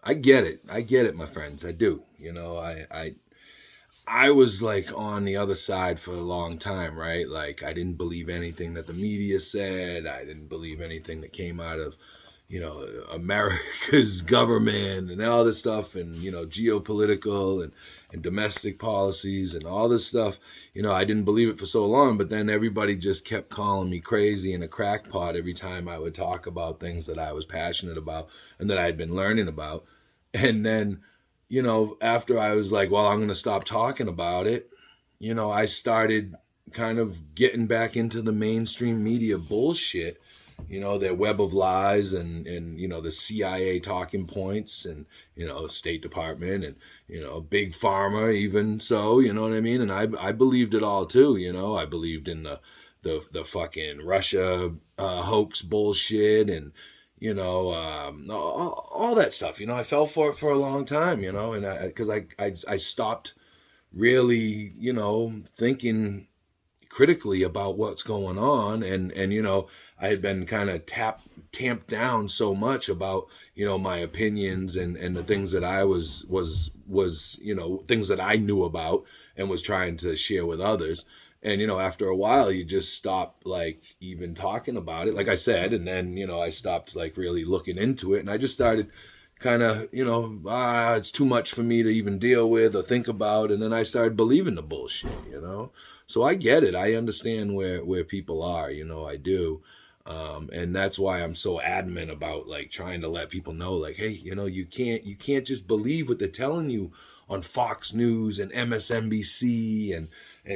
I get it. I get it, my friends. I do. I was like on the other side for a long time, right? Like I didn't believe anything that the media said. I didn't believe anything that came out of, America's government and all this stuff, and geopolitical and domestic policies and all this stuff. I didn't believe it for so long, but then everybody just kept calling me crazy and a crackpot every time I would talk about things that I was passionate about and that I'd been learning about. And then, after I was like, well, I'm going to stop talking about it, I started kind of getting back into the mainstream media bullshit, their web of lies and the CIA talking points and, State Department and, big pharma, even so, you know what I mean? And I believed it all too, I believed in the fucking Russia hoax bullshit and, all that stuff. I fell for it for a long time, and because I stopped really, thinking critically about what's going on, and I had been kind of tamped down so much about my opinions and the things that I was things that I knew about and was trying to share with others. And after a while you just stop like even talking about it, like I said, and then I stopped like really looking into it, and I just started kind of it's too much for me to even deal with or think about, and then I started believing the bullshit. So I get it. I understand where people are. I do. And that's why I'm so adamant about like trying to let people know, like, hey, you can't just believe what they're telling you on Fox News and MSNBC and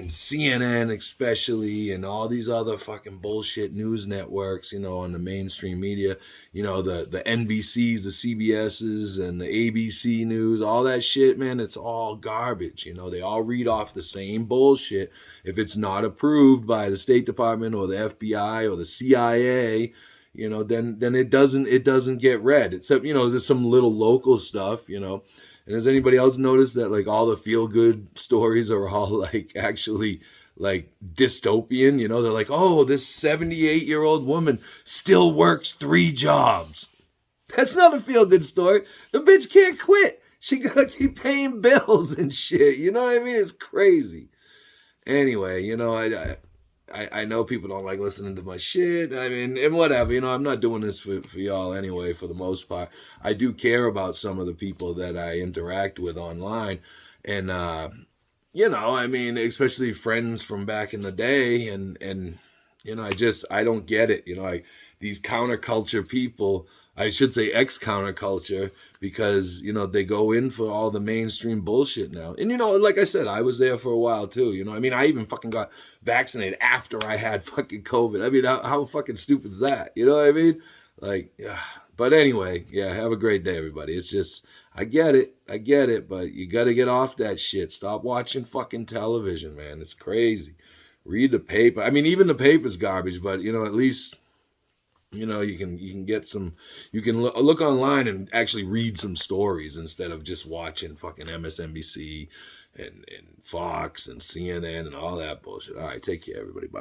CNN especially, and all these other fucking bullshit news networks, on the mainstream media, the NBCs, the CBSs, and the ABC News, all that shit, man, it's all garbage. They all read off the same bullshit. If it's not approved by the State Department or the FBI or the CIA, then it doesn't get read. Except, there's some little local stuff, And has anybody else noticed that like all the feel good stories are all like actually like dystopian? They're like, oh, this 78-year-old woman still works 3 jobs. That's not a feel good story. The bitch can't quit. She gotta keep paying bills and shit. You know what I mean? It's crazy. Anyway, I know people don't like listening to my shit. I mean, and whatever, I'm not doing this for y'all anyway, for the most part. I do care about some of the people that I interact with online. And, I mean, especially friends from back in the day. And I don't get it. These counterculture people, I should say ex-counterculture, because, they go in for all the mainstream bullshit now. And, like I said, I was there for a while too. I mean, I even fucking got vaccinated after I had fucking COVID. I mean, how fucking stupid is that? You know what I mean? Like, yeah. But anyway, yeah, have a great day, everybody. It's just, I get it, but you got to get off that shit. Stop watching fucking television, man. It's crazy. Read the paper. I mean, even the paper's garbage, but, at least... you can get some, you can look online and actually read some stories instead of just watching fucking MSNBC and Fox and CNN and all that bullshit. All right, take care, everybody. Bye.